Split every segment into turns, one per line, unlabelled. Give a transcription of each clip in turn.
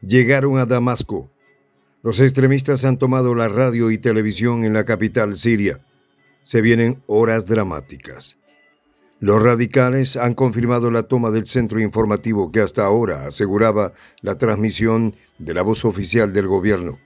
Llegaron a Damasco. Los extremistas han tomado la radio y televisión en la capital siria. Se vienen horas dramáticas. Los radicales han confirmado la toma del centro informativo que hasta ahora aseguraba la transmisión de la voz oficial del gobierno.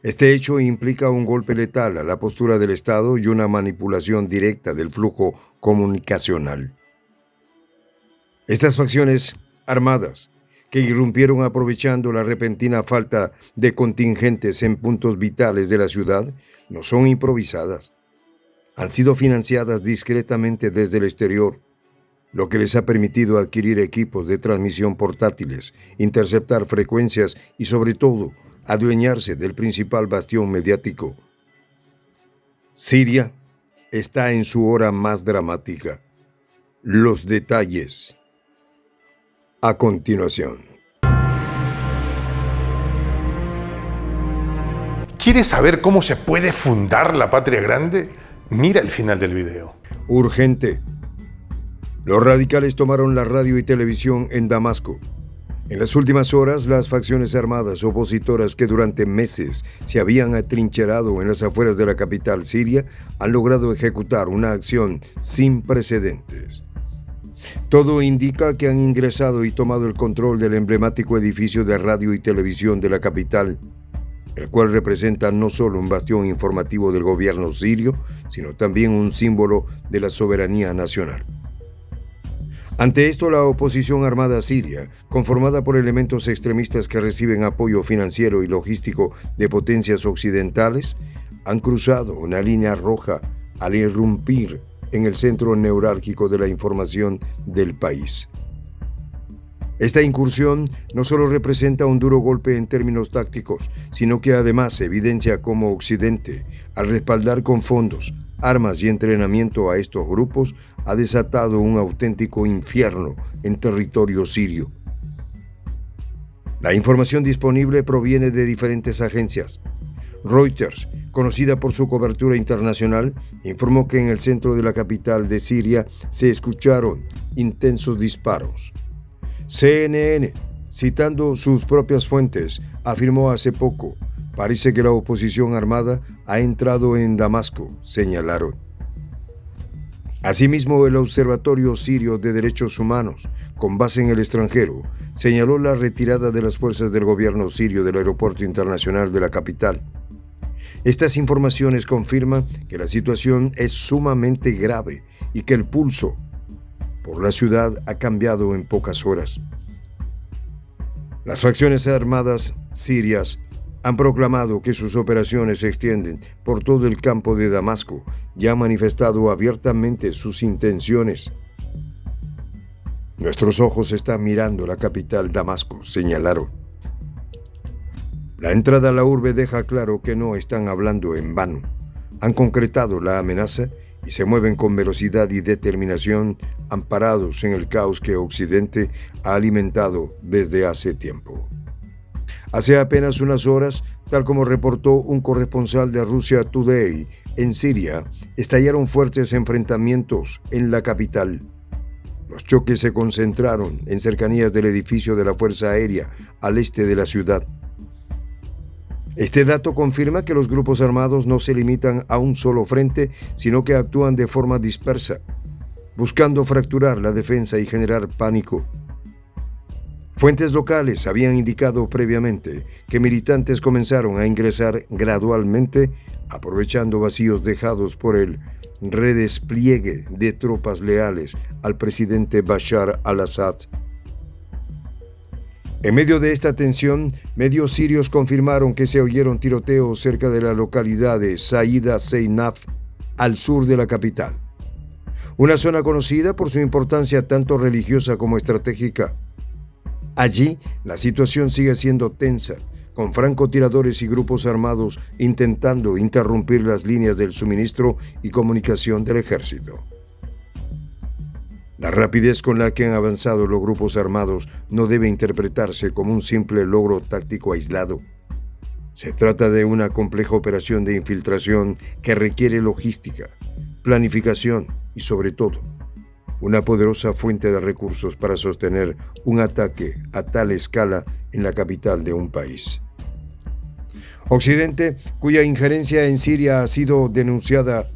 Este hecho implica un golpe letal a la postura del Estado y una manipulación directa del flujo comunicacional. Estas facciones armadas, que irrumpieron aprovechando la repentina falta de contingentes en puntos vitales de la ciudad, no son improvisadas. Han sido financiadas discretamente desde el exterior, lo que les ha permitido adquirir equipos de transmisión portátiles, interceptar frecuencias y, sobre todo, adueñarse del principal bastión mediático. Siria está en su hora más dramática. Los detalles a continuación.
¿Quieres saber cómo se puede fundar la patria grande? Mira el final del video.
Urgente. Los radicales tomaron la radio y televisión en Damasco. En las últimas horas, las facciones armadas opositoras que durante meses se habían atrincherado en las afueras de la capital siria han logrado ejecutar una acción sin precedentes. Todo indica que han ingresado y tomado el control del emblemático edificio de radio y televisión de la capital, el cual representa no solo un bastión informativo del gobierno sirio, sino también un símbolo de la soberanía nacional. Ante esto, la oposición armada siria, conformada por elementos extremistas que reciben apoyo financiero y logístico de potencias occidentales, han cruzado una línea roja al irrumpir en el centro neurálgico de la información del país. Esta incursión no solo representa un duro golpe en términos tácticos, sino que además evidencia cómo Occidente, al respaldar con fondos, armas y entrenamiento a estos grupos, ha desatado un auténtico infierno en territorio sirio. La información disponible proviene de diferentes agencias. Reuters, conocida por su cobertura internacional, informó que en el centro de la capital de Siria se escucharon intensos disparos. CNN, citando sus propias fuentes, afirmó hace poco: parece que la oposición armada ha entrado en Damasco, señalaron. Asimismo, el Observatorio Sirio de Derechos Humanos, con base en el extranjero, señaló la retirada de las fuerzas del gobierno sirio del aeropuerto internacional de la capital. Estas informaciones confirman que la situación es sumamente grave y que el pulso por la ciudad ha cambiado en pocas horas. Las facciones armadas sirias han proclamado que sus operaciones se extienden por todo el campo de Damasco y han manifestado abiertamente sus intenciones. Nuestros ojos están mirando la capital Damasco, señalaron. La entrada a la urbe deja claro que no están hablando en vano. Han concretado la amenaza y se mueven con velocidad y determinación, amparados en el caos que Occidente ha alimentado desde hace tiempo. Hace apenas unas horas, tal como reportó un corresponsal de Russia Today en Siria, estallaron fuertes enfrentamientos en la capital. Los choques se concentraron en cercanías del edificio de la Fuerza Aérea al este de la ciudad. Este dato confirma que los grupos armados no se limitan a un solo frente, sino que actúan de forma dispersa, buscando fracturar la defensa y generar pánico. Fuentes locales habían indicado previamente que militantes comenzaron a ingresar gradualmente, aprovechando vacíos dejados por el redespliegue de tropas leales al presidente Bashar al-Assad. En medio de esta tensión, medios sirios confirmaron que se oyeron tiroteos cerca de la localidad de Saida Seinaf, al sur de la capital. Una zona conocida por su importancia tanto religiosa como estratégica. Allí, la situación sigue siendo tensa, con francotiradores y grupos armados intentando interrumpir las líneas del suministro y comunicación del ejército. La rapidez con la que han avanzado los grupos armados no debe interpretarse como un simple logro táctico aislado. Se trata de una compleja operación de infiltración que requiere logística, planificación y, sobre todo, una poderosa fuente de recursos para sostener un ataque a tal escala en la capital de un país. Occidente, cuya injerencia en Siria ha sido denunciada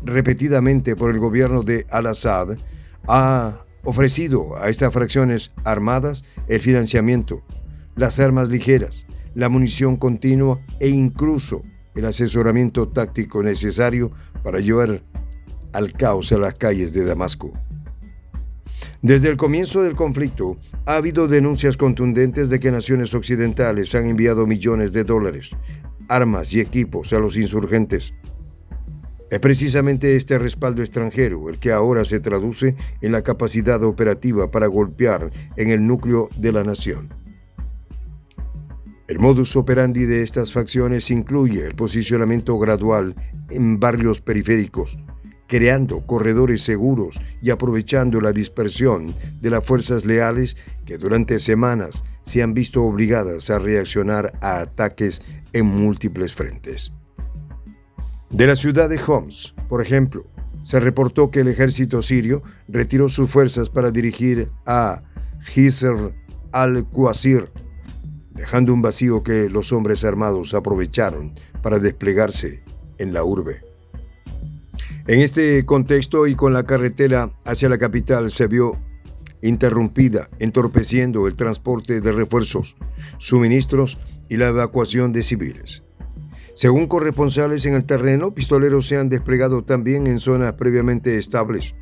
repetidamente por el gobierno de al-Assad, ha ofrecido a estas fracciones armadas el financiamiento, las armas ligeras, la munición continua e incluso el asesoramiento táctico necesario para llevar al caos a las calles de Damasco. Desde el comienzo del conflicto, ha habido denuncias contundentes de que naciones occidentales han enviado millones de dólares, armas y equipos a los insurgentes. Es precisamente este respaldo extranjero el que ahora se traduce en la capacidad operativa para golpear en el núcleo de la nación. El modus operandi de estas facciones incluye el posicionamiento gradual en barrios periféricos, creando corredores seguros y aprovechando la dispersión de las fuerzas leales que durante semanas se han visto obligadas a reaccionar a ataques en múltiples frentes. De la ciudad de Homs, por ejemplo, se reportó que el ejército sirio retiró sus fuerzas para dirigir a Jisr al-Qasir, dejando un vacío que los hombres armados aprovecharon para desplegarse en la urbe. En este contexto y con la carretera hacia la capital se vio interrumpida, entorpeciendo el transporte de refuerzos, suministros y la evacuación de civiles. Según corresponsales en el terreno, pistoleros se han desplegado también en zonas previamente estables.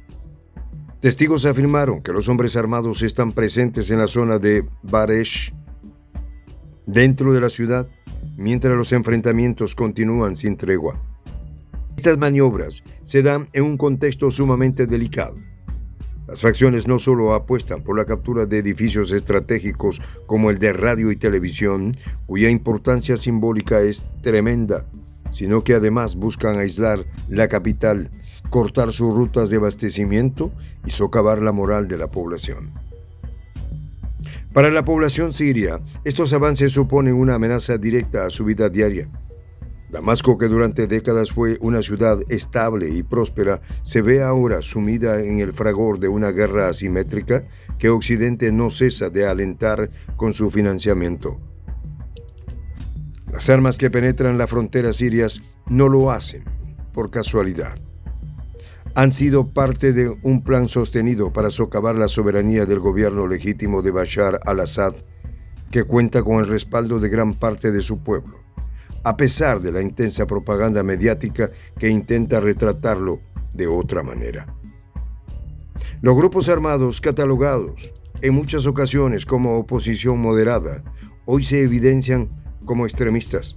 Testigos afirmaron que los hombres armados están presentes en la zona de Baresh, dentro de la ciudad, mientras los enfrentamientos continúan sin tregua. Estas maniobras se dan en un contexto sumamente delicado. Las facciones no solo apuestan por la captura de edificios estratégicos como el de radio y televisión, cuya importancia simbólica es tremenda, sino que además buscan aislar la capital, cortar sus rutas de abastecimiento y socavar la moral de la población. Para la población siria, estos avances suponen una amenaza directa a su vida diaria. Damasco, que durante décadas fue una ciudad estable y próspera, se ve ahora sumida en el fragor de una guerra asimétrica que Occidente no cesa de alentar con su financiamiento. Las armas que penetran las fronteras sirias no lo hacen por casualidad. Han sido parte de un plan sostenido para socavar la soberanía del gobierno legítimo de Bashar al-Assad, que cuenta con el respaldo de gran parte de su pueblo, a pesar de la intensa propaganda mediática que intenta retratarlo de otra manera. Los grupos armados catalogados en muchas ocasiones como oposición moderada, hoy se evidencian como extremistas.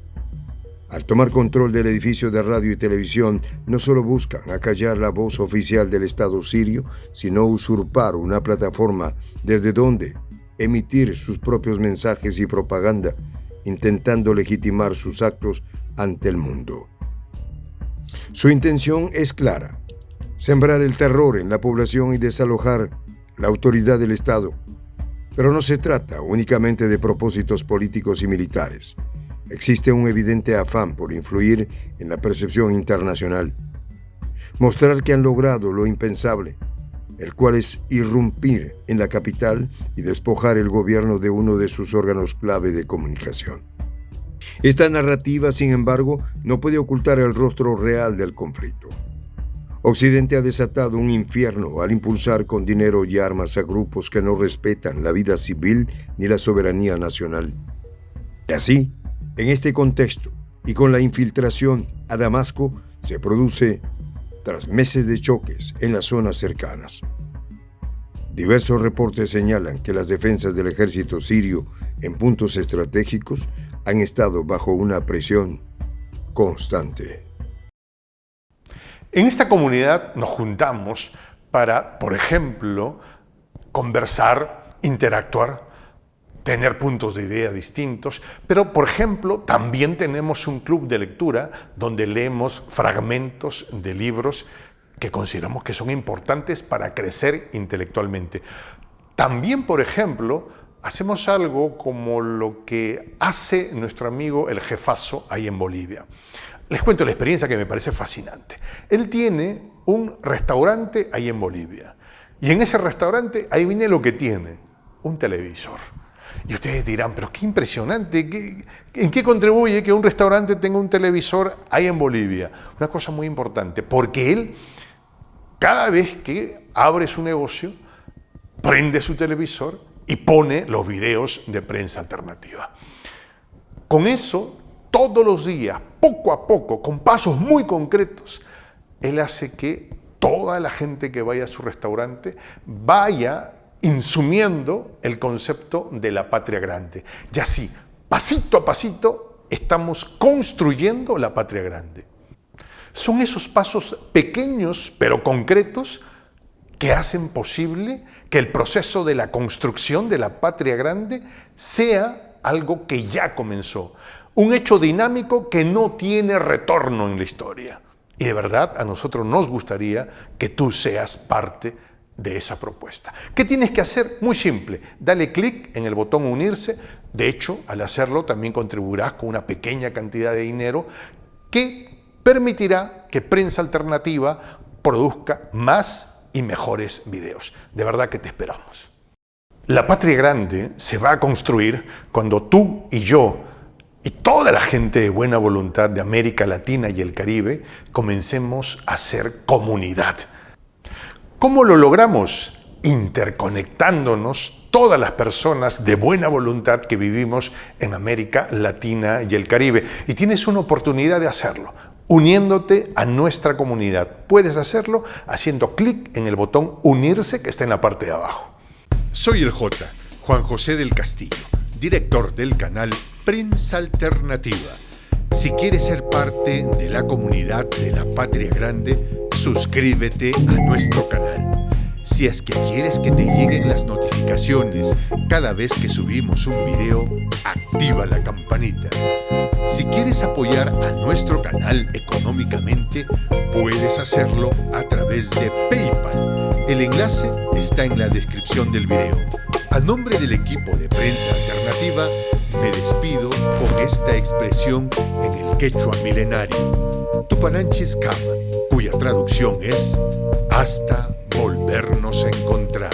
Al tomar control del edificio de radio y televisión, no solo buscan acallar la voz oficial del Estado sirio, sino usurpar una plataforma desde donde emitir sus propios mensajes y propaganda, intentando legitimar sus actos ante el mundo. Su intención es clara: sembrar el terror en la población y desalojar la autoridad del Estado. Pero no se trata únicamente de propósitos políticos y militares. Existe un evidente afán por influir en la percepción internacional, mostrar que han logrado lo impensable, el cual es irrumpir en la capital y despojar el gobierno de uno de sus órganos clave de comunicación. Esta narrativa, sin embargo, no puede ocultar el rostro real del conflicto. Occidente ha desatado un infierno al impulsar con dinero y armas a grupos que no respetan la vida civil ni la soberanía nacional. Y así, en este contexto y con la infiltración a Damasco, se produce tras meses de choques en las zonas cercanas. Diversos reportes señalan que las defensas del ejército sirio en puntos estratégicos han estado bajo una presión constante.
En esta comunidad nos juntamos para, por ejemplo, conversar, interactuar, tener puntos de idea distintos, pero, por ejemplo, también tenemos un club de lectura donde leemos fragmentos de libros que consideramos que son importantes para crecer intelectualmente. También, por ejemplo, hacemos algo como lo que hace nuestro amigo el jefazo ahí en Bolivia. Les cuento la experiencia que me parece fascinante. Él tiene un restaurante ahí en Bolivia Y en ese restaurante, ahí viene lo que tiene, un televisor. Y ustedes dirán, pero qué impresionante, ¿en qué contribuye que un restaurante tenga un televisor ahí en Bolivia? Una cosa muy importante, porque él, cada vez que abre su negocio, prende su televisor y pone los videos de Prensa Alternativa. Con eso, todos los días, poco a poco, con pasos muy concretos, él hace que toda la gente que vaya a su restaurante vaya insumiendo el concepto de la patria grande. Y así, pasito a pasito, estamos construyendo la patria grande. Son esos pasos pequeños pero concretos que hacen posible que el proceso de la construcción de la patria grande sea algo que ya comenzó. Un hecho dinámico que no tiene retorno en la historia. Y de verdad, a nosotros nos gustaría que tú seas parte de esa propuesta. ¿Qué tienes que hacer? Muy simple. Dale clic en el botón unirse. De hecho, al hacerlo también contribuirás con una pequeña cantidad de dinero que permitirá que Prensa Alternativa produzca más y mejores videos. De verdad que te esperamos. La patria grande se va a construir cuando tú y yo y toda la gente de buena voluntad de América Latina y el Caribe comencemos a ser comunidad. ¿Cómo lo logramos? Interconectándonos todas las personas de buena voluntad que vivimos en América Latina y el Caribe. Y tienes una oportunidad de hacerlo, uniéndote a nuestra comunidad. Puedes hacerlo haciendo clic en el botón unirse que está en la parte de abajo.
Soy el J, Juan José del Castillo, director del canal Prensa Alternativa. Si quieres ser parte de la comunidad de la Patria Grande, suscríbete a nuestro canal. Si es que quieres que te lleguen las notificaciones cada vez que subimos un video, activa la campanita. Si quieres apoyar a nuestro canal económicamente, puedes hacerlo a través de PayPal. El enlace está en la descripción del video. A nombre del equipo de Prensa Alternativa, me despido con esta expresión en el quechua milenario, Tupananchis Kama, cuya traducción es hasta volvernos a encontrar.